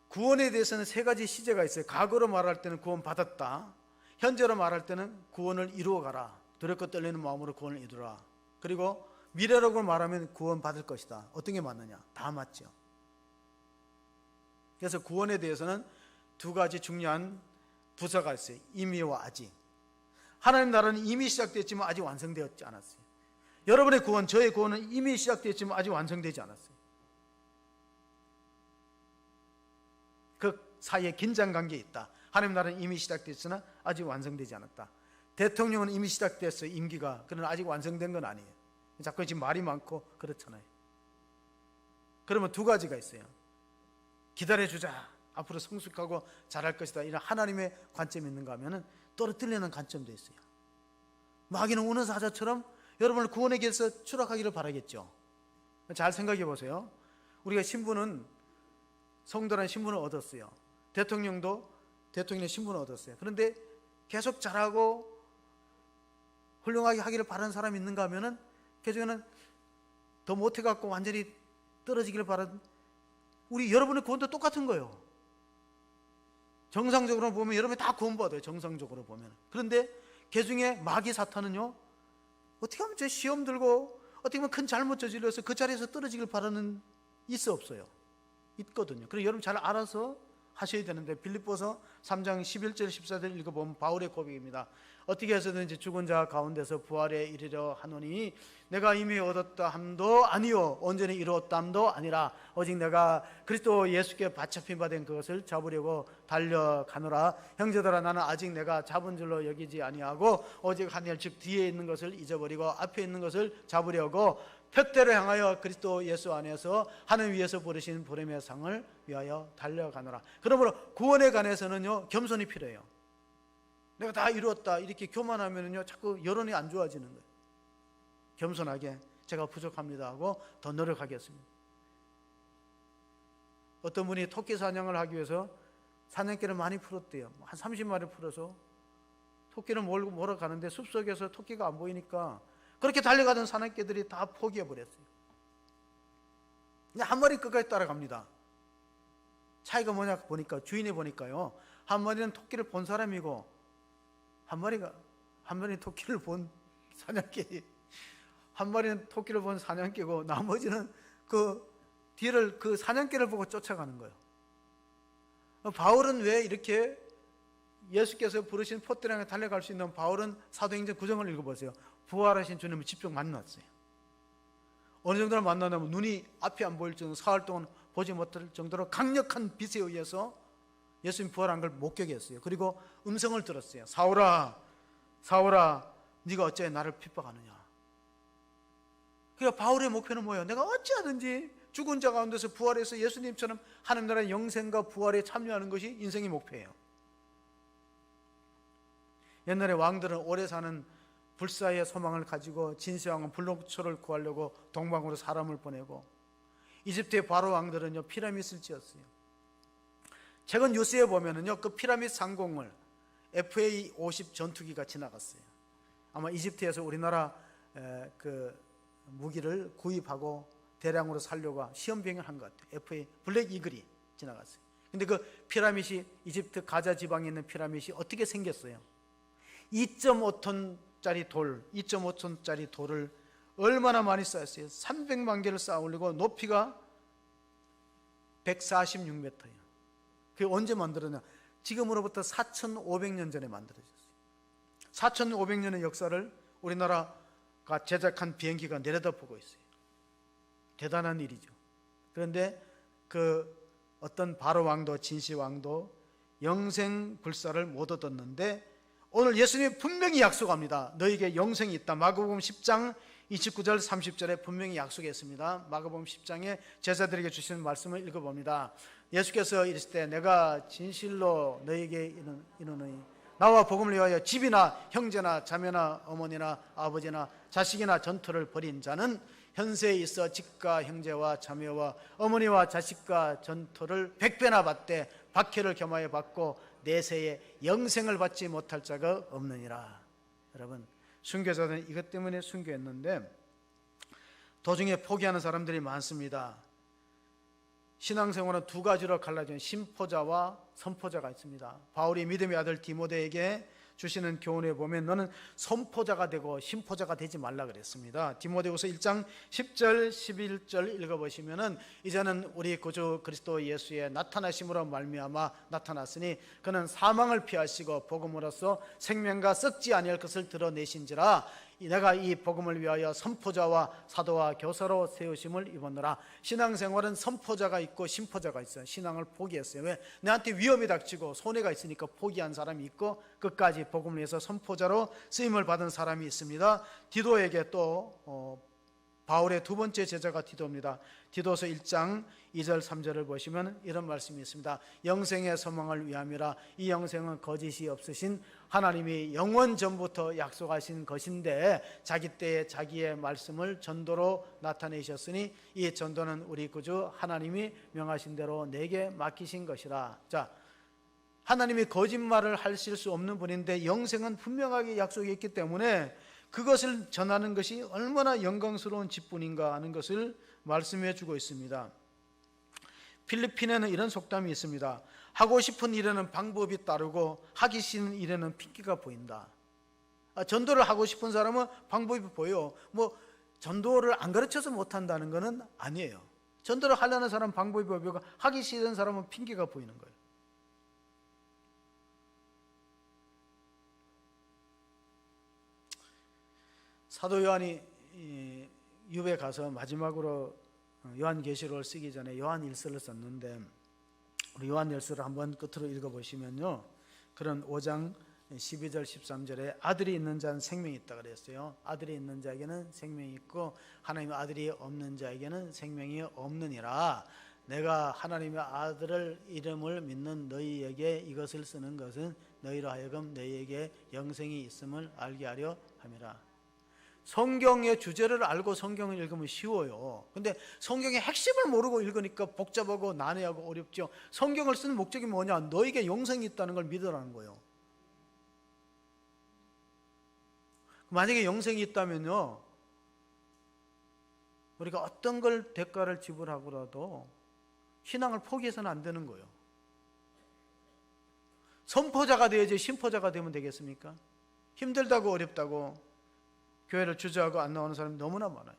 Speaker 1: 구원에 대해서는 세 가지 시제가 있어요. 과거로 말할 때는 구원 받았다. 현재로 말할 때는 구원을 이루어가라. 두렵고 떨리는 마음으로 구원을 이루라. 그리고 미래라고 말하면 구원 받을 것이다. 어떤 게 맞느냐? 다 맞죠. 그래서 구원에 대해서는 두 가지 중요한 부서가 있어요. 이미와 아직. 하나님 나라는 이미 시작됐지만 아직 완성되었지 않았어요. 여러분의 구원, 저의 구원은 이미 시작됐지만 아직 완성되지 않았어요. 그 사이에 긴장관계에 있다. 하나님 나라는 이미 시작됐으나 아직 완성되지 않았다. 대통령은 이미 시작됐어요, 임기가. 그러나 아직 완성된 건 아니에요. 자꾸 지금 말이 많고 그렇잖아요. 그러면 두 가지가 있어요. 기다려주자, 앞으로 성숙하고 잘할 것이다, 이런 하나님의 관점이 있는가 하면은 떨어뜨리는 관점도 있어요. 마귀는 우는 사자처럼 여러분을 구원의 길에서 추락하기를 바라겠죠. 잘 생각해 보세요. 우리가 신분은, 성도라는 신분을 얻었어요. 대통령도 대통령의 신분을 얻었어요. 그런데 계속 잘하고 훌륭하게 하기를 바라는 사람이 있는가 하면은 그중에는 더 못해갖고 완전히 떨어지기를 바라는, 우리 여러분의 구원도 똑같은 거예요. 정상적으로 보면 여러분이 다 구원받아요. 정상적으로 보면. 그런데 그중에 마귀 사탄은요, 어떻게 하면 제 시험 들고 어떻게 보면 큰 잘못 저질러서 그 자리에서 떨어지길 바라는, 있어 없어요? 있거든요. 그래서 여러분 잘 알아서 하셔야 되는데, 빌립보서 3장 11절 14절 읽어보면 바울의 고백입니다. 어떻게 해서든지 죽은 자 가운데서 부활에 이르려 하노니 내가 이미 얻었다 함도 아니요 온전히 이루었다 함도 아니라 오직 내가 그리스도 예수께 받잡힌 바 된 그것을 잡으려고 달려가노라. 형제들아, 나는 아직 내가 잡은 줄로 여기지 아니하고 오직 한 일, 즉 뒤에 있는 것을 잊어버리고 앞에 있는 것을 잡으려고 표대로 향하여 그리스도 예수 안에서 하늘 위에서 부르신 보름의 상을 위하여 달려가노라. 그러므로 구원에 관해서는요, 겸손이 필요해요. 내가 다 이루었다 이렇게 교만하면은요, 자꾸 여론이 안 좋아지는 거예요. 겸손하게 제가 부족합니다 하고 더 노력하겠습니다. 어떤 분이 토끼 사냥을 하기 위해서 사냥개를 많이 풀었대요. 한 30마리 풀어서 토끼를 몰고 가는데 숲속에서 토끼가 안 보이니까 그렇게 달려가던 사냥개들이 다 포기해버렸어요. 근데 한 마리 끝까지 따라갑니다. 차이가 뭐냐 보니까, 주인이 보니까요, 한 마리는 토끼를 본 사람이고 한 마리는 토끼를 본 사냥개, 한 마리는 토끼를 본 사냥개고 나머지는 그 뒤를, 그 사냥개를 보고 쫓아가는 거예요. 바울은 왜 이렇게 예수께서 부르신 포대를 향해 달려갈 수 있는 바울은 사도행전 9장을 읽어보세요. 부활하신 주님을 직접 만났어요. 어느 정도로 만나냐면 눈이 앞이 안 보일 정도, 사흘 동안 보지 못할 정도로 강력한 빛에 의해서 예수님 부활한 걸 목격했어요. 그리고 음성을 들었어요. 사울아, 사울아, 네가 어째 나를 핍박하느냐. 그러니까 바울의 목표는 뭐예요? 내가 어찌하든지 죽은 자 가운데서 부활해서 예수님처럼 하나님 나라의 영생과 부활에 참여하는 것이 인생의 목표예요. 옛날에 왕들은 오래 사는 불사의 소망을 가지고 진시황은 불로초를 구하려고 동방으로 사람을 보내고, 이집트의 바로 왕들은요 피라미드를 지었어요. 최근 뉴스에 보면은요 그 피라미드 상공을 FA-50 전투기가 지나갔어요. 아마 이집트에서 우리나라 그 무기를 구입하고 대량으로 살려고 시험 비행을 한 것 같아요. FA 블랙 이글이 지나갔어요. 근데 그 피라미드이 이집트 가자 지방에 있는 피라미드이 어떻게 생겼어요? 2.5톤짜리 돌, 2.5톤짜리 돌을 얼마나 많이 쌓았어요? 300만 개를 쌓아 올리고 높이가 146m예요. 그게 언제 만들었냐? 지금으로부터 4,500년 전에 만들어졌어요. 4,500년의 역사를 우리나라가 제작한 비행기가 내려다보고 있어요. 대단한 일이죠. 그런데 그 어떤 바로 왕도 진시 왕도 영생 불사를 못 얻었는데 오늘 예수님이 분명히 약속합니다. 너에게 영생이 있다. 마가복음 10장 29절 30절에 분명히 약속했습니다. 마가복음 10장에 제자들에게 주시는 말씀을 읽어봅니다. 예수께서 이르실 때 내가 진실로 너에게 이르노니 나와 복음을 위하여 집이나 형제나 자매나 어머니나 아버지나 자식이나 전토를 벌인 자는 현세에 있어 집과 형제와 자매와 어머니와 자식과 전토를 100배나 받되 박해를 겸하여 받고 내세에 영생을 받지 못할 자가 없느니라. 여러분, 순교자들은 이것 때문에 순교했는데 도중에 포기하는 사람들이 많습니다. 신앙생활은 두 가지로 갈라진 심포자와 선포자가 있습니다. 바울이 믿음의 아들 디모데에게 주시는 교훈에 보면 너는 선포자가 되고 심포자가 되지 말라 그랬습니다. 디모데후서 1장 10절 11절 읽어보시면은 이제는 우리 구주 그리스도 예수의 나타나심으로 말미암아 나타났으니 그는 사망을 피하시고 복음으로써 생명과 썩지 아니할 것을 드러내신지라 내가 이 복음을 위하여 선포자와 사도와 교사로 세우심을 입었노라. 신앙생활은 선포자가 있고 심포자가 있어요. 신앙을 포기했어요. 왜? 내한테 위험이 닥치고 손해가 있으니까 포기한 사람이 있고 끝까지 복음을 위해서 선포자로 쓰임을 받은 사람이 있습니다. 디도에게 또 바울의 두 번째 제자가 디도입니다. 디도서 1장 2절 3절을 보시면 이런 말씀이 있습니다. 영생의 소망을 위함이라. 이 영생은 거짓이 없으신 하나님이 영원 전부터 약속하신 것인데 자기 때에 자기의 말씀을 전도로 나타내셨으니 이 전도는 우리 구주 하나님이 명하신 대로 내게 맡기신 것이라. 자, 하나님이 거짓말을 하실 수 없는 분인데 영생은 분명하게 약속이 있기 때문에 그것을 전하는 것이 얼마나 영광스러운 직분인가 하는 것을 말씀해 주고 있습니다. 필리핀에는 이런 속담이 있습니다. 하고 싶은 일에는 방법이 따르고 하기 싫은 일에는 핑계가 보인다. 전도를 하고 싶은 사람은 방법이 보여. 뭐 전도를 안 가르쳐서 못한다는 것은 아니에요. 전도를 하려는 사람은 방법이 보이고 하기 싫은 사람은 핑계가 보이는 거예요. 사도 요한이 유배 가서 마지막으로 요한계시록을 쓰기 전에 요한일서를 썼는데 우리 요한일서를 한번 끝으로 읽어보시면요, 그런 5장 12절 13절에 아들이 있는 자는 생명이 있다 그랬어요. 아들이 있는 자에게는 생명이 있고 하나님의 아들이 없는 자에게는 생명이 없느니라. 내가 하나님의 아들을 이름을 믿는 너희에게 이것을 쓰는 것은 너희로 하여금 너희에게 영생이 있음을 알게 하려 함이라. 성경의 주제를 알고 성경을 읽으면 쉬워요. 근데 성경의 핵심을 모르고 읽으니까 복잡하고 난해하고 어렵죠. 성경을 쓰는 목적이 뭐냐? 너에게 영생이 있다는 걸 믿으라는 거예요. 만약에 영생이 있다면요, 우리가 어떤 걸 대가를 지불하고라도 신앙을 포기해서는 안 되는 거예요. 선포자가 되어야지 심포자가 되면 되겠습니까? 힘들다고 어렵다고 교회를 주저하고 안 나오는 사람이 너무나 많아요.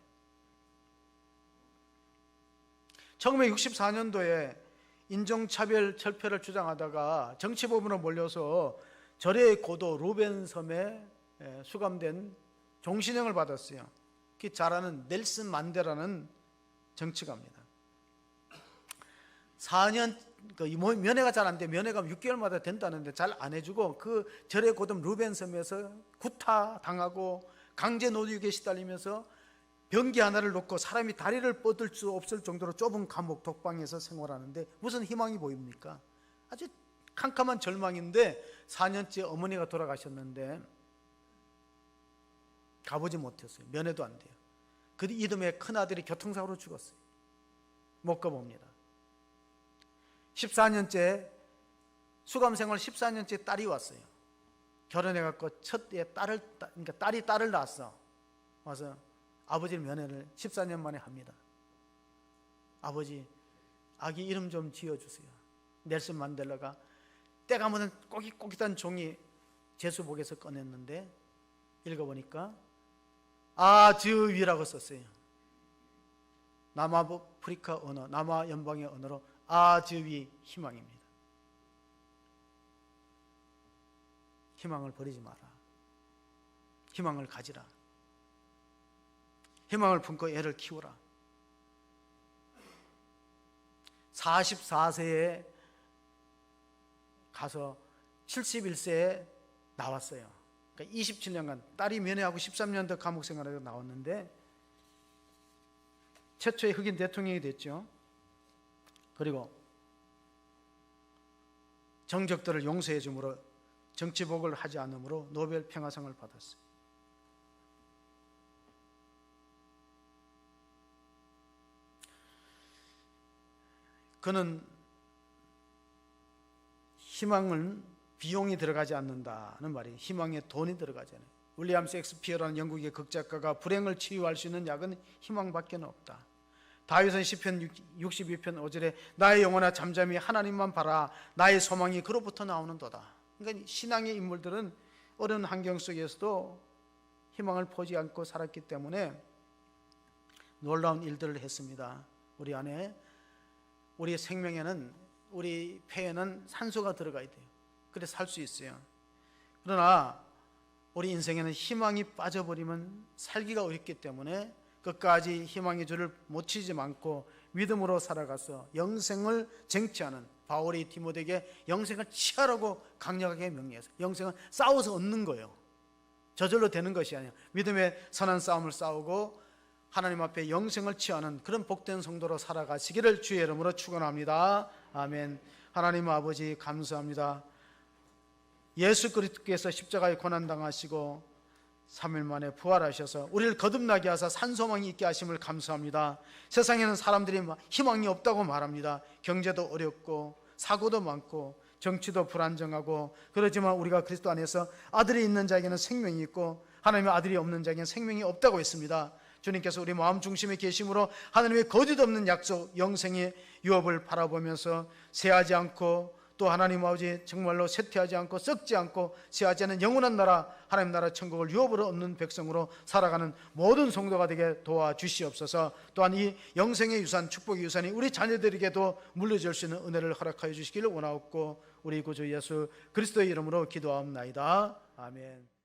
Speaker 1: 1964년도에 인종차별 철폐를 주장하다가 정치법으로 몰려서 절의 고도 루벤 섬에 수감된 종신형을 받았어요. 그 잘 아는 넬슨 만델라는 정치가입니다. 4년 면회가 잘 안 돼. 면회가 6개월마다 된다는데 잘 안 해주고 그 절의 고도 루벤 섬에서 구타 당하고 강제 노역에 시달리면서 변기 하나를 놓고 사람이 다리를 뻗을 수 없을 정도로 좁은 감옥 독방에서 생활하는데 무슨 희망이 보입니까? 아주 캄캄한 절망인데 4년째 어머니가 돌아가셨는데 가보지 못했어요. 면회도 안 돼요. 그 이듬해 큰아들이 교통사고로 죽었어요. 못 가봅니다. 14년째 수감생활 14년째 딸이 왔어요. 결혼해갖고 그러니까 딸이 딸을 낳았어. 와서 아버지 면회를 14년 만에 합니다. 아버지, 아기 이름 좀 지어주세요. 넬슨 만델라가 때가 묻은 꼬깃꼬깃한 종이 제수복에서 꺼냈는데 읽어보니까 아즈위라고 썼어요. 남아프리카 언어, 남아연방의 언어로 아즈위, 희망입니다. 희망을 버리지 마라. 희망을 가지라. 희망을 품고 애를 키우라. 44세에 가서 71세에 나왔어요. 그러니까 27년간 딸이 면회하고 13년 더 감옥 생활하고 나왔는데 최초의 흑인 대통령이 됐죠. 그리고 정적들을 용서해 줌으로 정치복을 하지 않으므로 노벨 평화상을 받았어요. 그는 희망은 비용이 들어가지 않는다는 말이에요. 희망에 돈이 들어가지 않아요. 윌리엄 셰익스피어라는 영국의 극작가가 불행을 치유할 수 있는 약은 희망밖에 없다. 다윗은 시편 62편 5절에 나의 영혼아 잠잠히 하나님만 바라 나의 소망이 그로부터 나오는도다. 그러니까 신앙의 인물들은 어려운 환경 속에서도 희망을 포기 않고 살았기 때문에 놀라운 일들을 했습니다. 우리 안에 우리 생명에는 우리 폐에는 산소가 들어가야 돼요. 그래서 살 수 있어요. 그러나 우리 인생에는 희망이 빠져버리면 살기가 어렵기 때문에 끝까지 희망의 줄을 못 치지 않고 믿음으로 살아가서 영생을 쟁취하는 바울이 디모데에게 영생을 취하라고 강력하게 명령했어요. 영생은 싸워서 얻는 거예요. 저절로 되는 것이 아니에요. 믿음의 선한 싸움을 싸우고 하나님 앞에 영생을 취하는 그런 복된 성도로 살아가시기를 주의 이름으로 축원합니다. 아멘. 하나님 아버지 감사합니다. 예수 그리스도께서 십자가에 고난당하시고 3일 만에 부활하셔서 우리를 거듭나게 하사 산소망이 있게 하심을 감사합니다. 세상에는 사람들이 희망이 없다고 말합니다. 경제도 어렵고 사고도 많고 정치도 불안정하고 그렇지만 우리가 그리스도 안에서 아들이 있는 자에게는 생명이 있고 하나님의 아들이 없는 자에게는 생명이 없다고 했습니다. 주님께서 우리 마음 중심에 계심으로 하나님의 거짓 없는 약속 영생의 유업을 바라보면서 쇠하지 않고 또 하나님 아버지 정말로 쇠퇴하지 않고 썩지 않고 쇠하지 않은 영원한 나라 하나님 나라 천국을 유업으로 얻는 백성으로 살아가는 모든 성도가 되게 도와주시옵소서. 또한 이 영생의 유산 축복의 유산이 우리 자녀들에게도 물려줄 수 있는 은혜를 허락하여 주시기를 원하옵고 우리 구주 예수 그리스도의 이름으로 기도하옵나이다. 아멘.